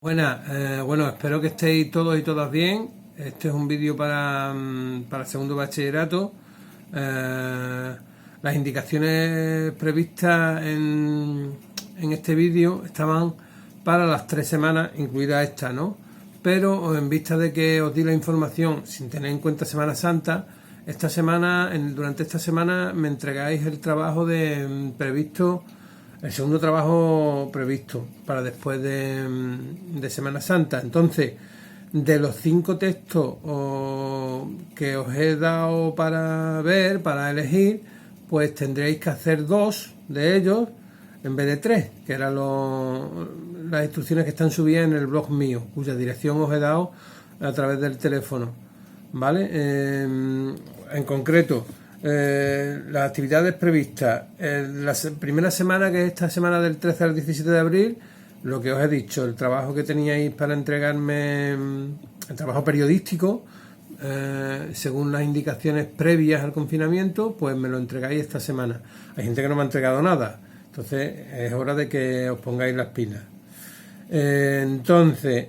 Buenas, bueno, espero que estéis todos y todas bien. Este es un vídeo para el segundo bachillerato. Las indicaciones previstas en este vídeo estaban para las 3 semanas, incluida esta, ¿no? Pero en vista de que os di la información sin tener en cuenta Semana Santa, durante esta semana me entregáis el trabajo previsto. El segundo trabajo previsto para después de Semana Santa. Entonces, de los 5 textos que os he dado para ver, para elegir, pues tendréis que hacer 2 de ellos en vez de 3, que eran las instrucciones que están subidas en el blog mío, cuya dirección os he dado a través del teléfono. ¿Vale? En concreto, las actividades previstas la primera semana, que es esta semana del 13 al 17 de abril, lo que os he dicho, el trabajo que teníais para entregarme, el trabajo periodístico, según las indicaciones previas al confinamiento, pues me lo entregáis esta semana. Hay gente que no me ha entregado nada, entonces es hora de que os pongáis las pilas. Entonces,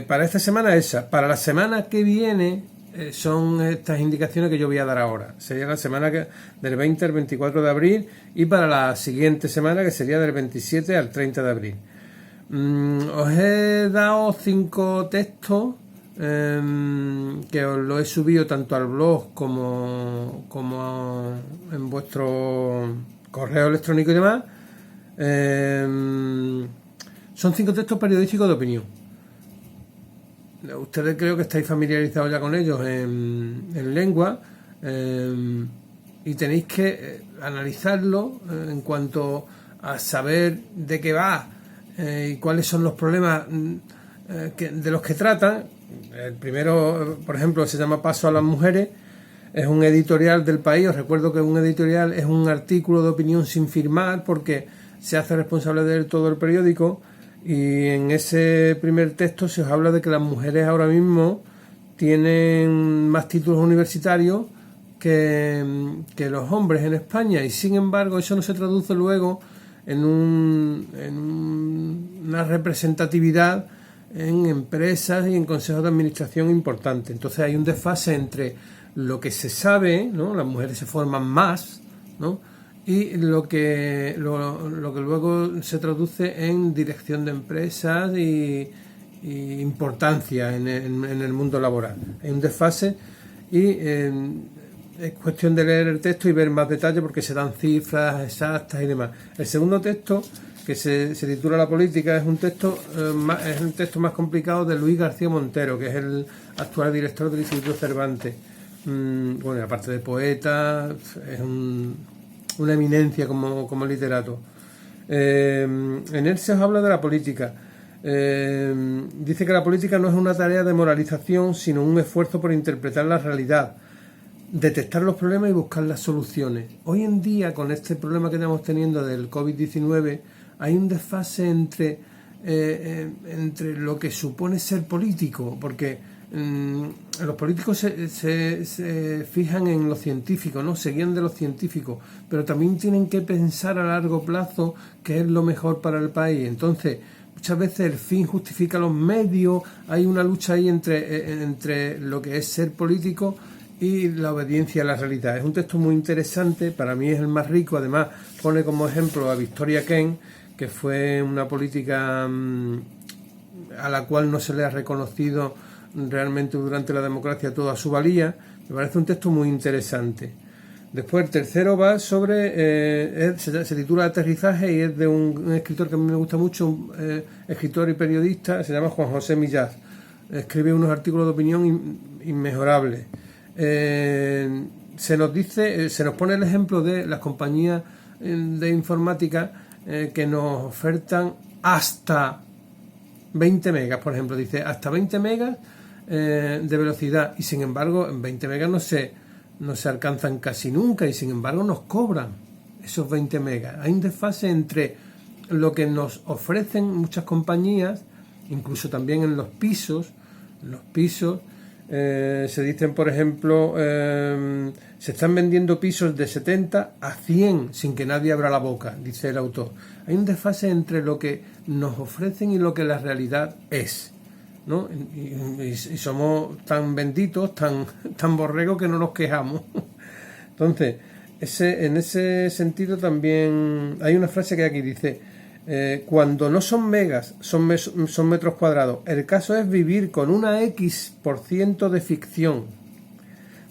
para esta semana esa, para la semana que viene son estas indicaciones que yo voy a dar ahora. Sería la semana del 20 al 24 de abril y para la siguiente semana, que sería del 27 al 30 de abril. Os he dado 5 textos que os lo he subido tanto al blog como en vuestro correo electrónico y demás. Son 5 textos periodísticos de opinión. Ustedes creo que estáis familiarizados ya con ellos en lengua, y tenéis que analizarlo en cuanto a saber de qué va y cuáles son los problemas de los que tratan. El primero, por ejemplo, se llama Paso a las mujeres. Es un editorial del País. Os recuerdo que un editorial es un artículo de opinión sin firmar, porque se hace responsable de él todo el periódico. Y en ese primer texto se os habla de que las mujeres ahora mismo tienen más títulos universitarios que los hombres en España, y sin embargo eso no se traduce luego en una representatividad en empresas y en consejos de administración importante. Entonces hay un desfase entre lo que se sabe, ¿no? Las mujeres se forman más, ¿no? Y lo que luego se traduce en dirección de empresas y importancia en el mundo laboral. Hay un desfase y es cuestión de leer el texto y ver más detalles, porque se dan cifras exactas y demás. El segundo texto, que se titula La política, es un texto más complicado, de Luis García Montero, que es el actual director del Instituto Cervantes. Bueno, aparte de poeta, es una eminencia como literato. En él se os habla de la política. Dice que la política no es una tarea de moralización, sino un esfuerzo por interpretar la realidad, detectar los problemas y buscar las soluciones. Hoy en día, con este problema que estamos teniendo del COVID-19, hay un desfase entre lo que supone ser político, porque los políticos se fijan en lo científico, ¿no? Se guían de los científicos, pero también tienen que pensar a largo plazo qué es lo mejor para el país. Entonces, muchas veces el fin justifica los medios. Hay una lucha ahí entre lo que es ser político y la obediencia a la realidad. Es un texto muy interesante, para mí es el más rico. Además, pone como ejemplo a Victoria Kent, que fue una política a la cual no se le ha reconocido realmente durante la democracia toda su valía. Me parece un texto muy interesante. Después el tercero va sobre se titula Aterrizaje, y es de un escritor que a mí me gusta mucho, un escritor y periodista, se llama Juan José Millás. Escribe unos artículos de opinión inmejorables. Se nos pone el ejemplo de las compañías de informática que nos ofertan hasta 20 megas, por ejemplo. Dice hasta 20 megas de velocidad, y sin embargo en 20 megas no se alcanzan casi nunca, y sin embargo nos cobran esos 20 megas. Hay un desfase entre lo que nos ofrecen muchas compañías, incluso también en los pisos, Se dicen, por ejemplo, se están vendiendo pisos de 70 a 100 sin que nadie abra la boca, dice el autor. Hay un desfase entre lo que nos ofrecen y lo que la realidad es, ¿no? Y somos tan benditos, tan borregos que no nos quejamos. Entonces, en ese sentido también hay una frase que aquí dice: cuando no son megas, son metros cuadrados. El caso es vivir con una X% de ficción,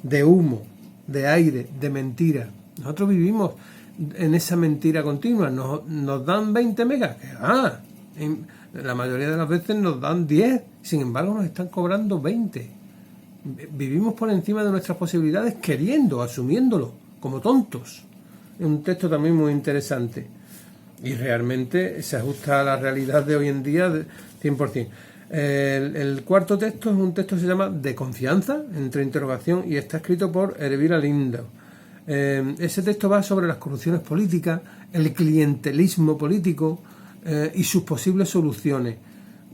de humo, de aire, de mentira. Nosotros vivimos en esa mentira continua. Nos dan 20 megas. La mayoría de las veces nos dan 10. Sin embargo, nos están cobrando 20. Vivimos por encima de nuestras posibilidades, asumiéndolo, como tontos. Es un texto también muy interesante. Y realmente se ajusta a la realidad de hoy en día 100%. El cuarto texto es un texto que se llama De confianza, entre interrogación, y está escrito por Elvira Lindo. Ese texto va sobre las corrupciones políticas, el clientelismo político y sus posibles soluciones.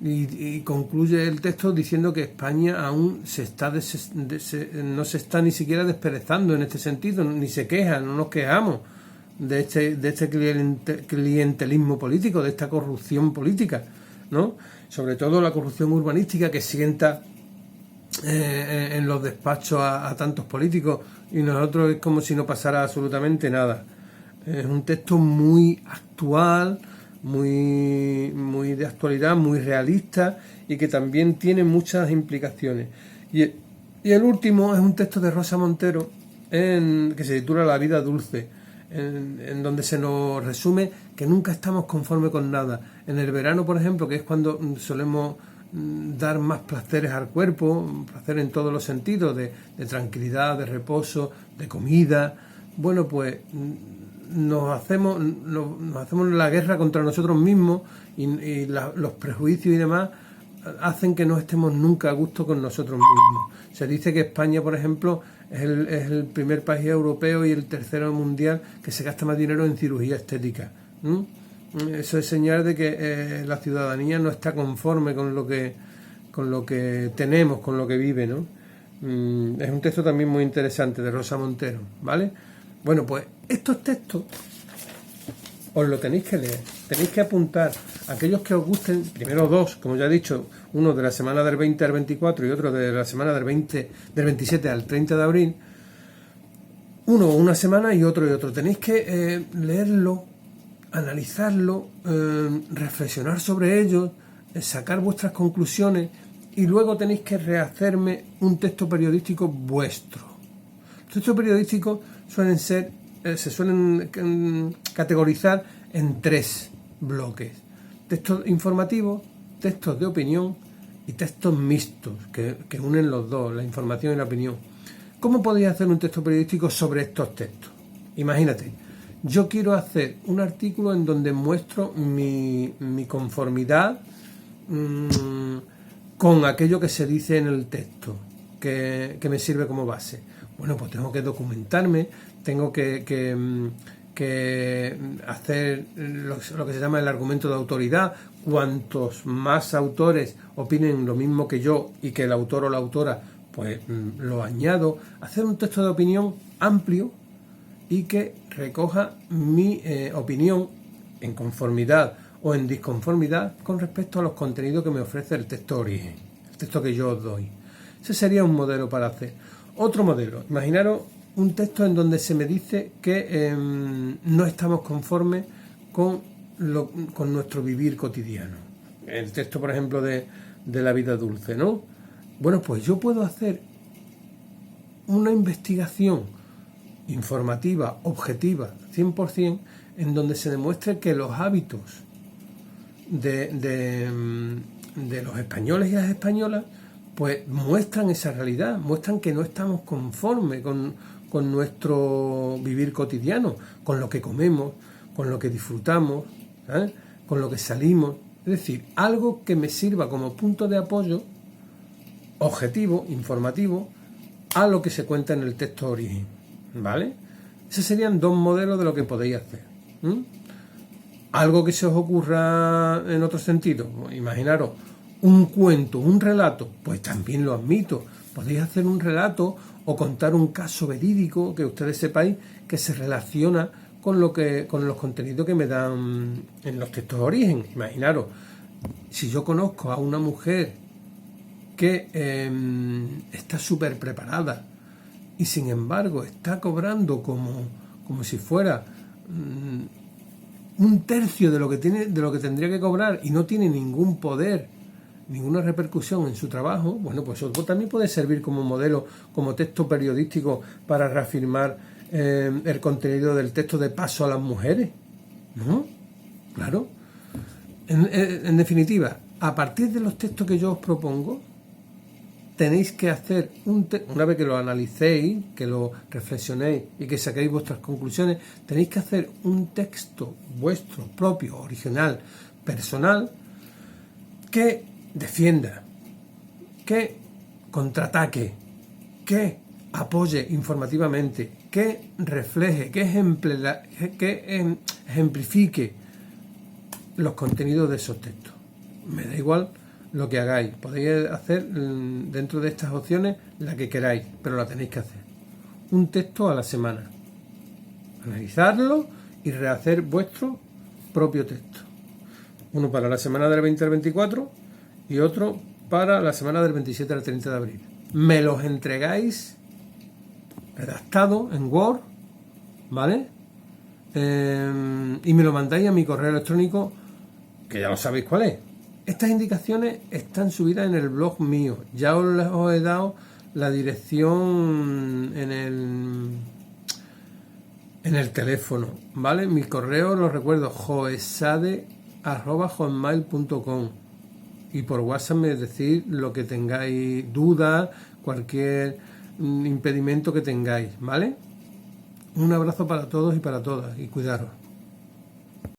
Y concluye el texto diciendo que España aún no se está ni siquiera desperezando en este sentido, ni se queja, no nos quejamos de este clientelismo político, de esta corrupción política, ¿no? Sobre todo la corrupción urbanística que sienta en los despachos a tantos políticos, y nosotros es como si no pasara absolutamente nada. Es un texto muy actual, muy de actualidad, muy realista, y que también tiene muchas implicaciones. Y el último es un texto de Rosa Montero que se titula La vida dulce, en donde se nos resume que nunca estamos conformes con nada. En el verano, por ejemplo, que es cuando solemos dar más placeres al cuerpo, placer en todos los sentidos, de tranquilidad, de reposo, de comida, bueno, pues nos hacemos la guerra contra nosotros mismos, y los prejuicios y demás hacen que no estemos nunca a gusto con nosotros mismos. Se dice que España, por ejemplo, es el primer país europeo y el tercero mundial que se gasta más dinero en cirugía estética. Eso es señal de que la ciudadanía no está conforme con lo que tenemos, con lo que vive, ¿no? Es un texto también muy interesante de Rosa Montero, ¿vale? Bueno, pues estos textos os lo tenéis que leer, tenéis que apuntar aquellos que os gusten, primero dos, como ya he dicho, uno de la semana del 20 al 24 y otro de la semana del 27 al 30 de abril, uno una semana y otro. Tenéis que leerlo, analizarlo, reflexionar sobre ello, sacar vuestras conclusiones, y luego tenéis que rehacerme un texto periodístico vuestro. Los textos periodísticos se suelen categorizar en 3 bloques: textos informativos, textos de opinión y textos mixtos, que unen los dos, la información y la opinión. ¿Cómo podéis hacer un texto periodístico sobre estos textos? Imagínate, yo quiero hacer un artículo en donde muestro mi conformidad con aquello que se dice en el texto, que me sirve como base. Bueno, pues tengo que documentarme, tengo que hacer lo que se llama el argumento de autoridad. Cuantos más autores opinen lo mismo que yo y que el autor o la autora, pues lo añado. Hacer un texto de opinión amplio y que recoja mi opinión en conformidad o en disconformidad con respecto a los contenidos que me ofrece el texto origen, el texto que yo os doy. Ese sería un modelo para hacer. Otro modelo, imaginaros un texto en donde se me dice que no estamos conformes con nuestro vivir cotidiano. El texto, por ejemplo, de La vida dulce, ¿no? Bueno, pues yo puedo hacer una investigación informativa, objetiva, 100%, en donde se demuestre que los hábitos de los españoles y las españolas pues muestran esa realidad, muestran que no estamos conformes con nuestro vivir cotidiano, con lo que comemos, con lo que disfrutamos, ¿eh? Con lo que salimos. Es decir, algo que me sirva como punto de apoyo objetivo, informativo, a lo que se cuenta en el texto origen, ¿vale? Esos serían 2 modelos de lo que podéis hacer. Algo que se os ocurra en otro sentido, imaginaros un cuento, un relato, pues también lo admito, Podéis hacer un relato o contar un caso verídico que ustedes sepáis que se relaciona con los contenidos que me dan en los textos de origen. Imaginaros, si yo conozco a una mujer que está súper preparada y sin embargo está cobrando como si fuera un tercio de lo que tendría que cobrar y no tiene ningún poder, ninguna repercusión en su trabajo, bueno, pues eso también puede servir como modelo, como texto periodístico para reafirmar el contenido del texto de paso a las mujeres, ¿no? Claro. En definitiva, a partir de los textos que yo os propongo, tenéis que hacer una vez que lo analicéis, que lo reflexionéis y que saquéis vuestras conclusiones, tenéis que hacer un texto vuestro, propio, original, personal, que defienda, que contraataque, que apoye informativamente, que refleje, que ejemplifique los contenidos de esos textos. Me da igual lo que hagáis, podéis hacer dentro de estas opciones la que queráis, pero la tenéis que hacer. Un texto a la semana, analizarlo y rehacer vuestro propio texto. Uno para la semana del 20 al 24 y otro para la semana del 27 al 30 de abril. Me los entregáis redactado en Word, ¿vale? Y me lo mandáis a mi correo electrónico, que ya lo sabéis cuál es. Estas indicaciones están subidas en el blog mío. Ya os he dado la dirección en el teléfono, ¿vale? Mi correo, lo recuerdo, joesade@hotmail.com, y por WhatsApp me decís lo que tengáis, dudas, cualquier impedimento que tengáis, ¿vale? Un abrazo para todos y para todas, y cuidaros.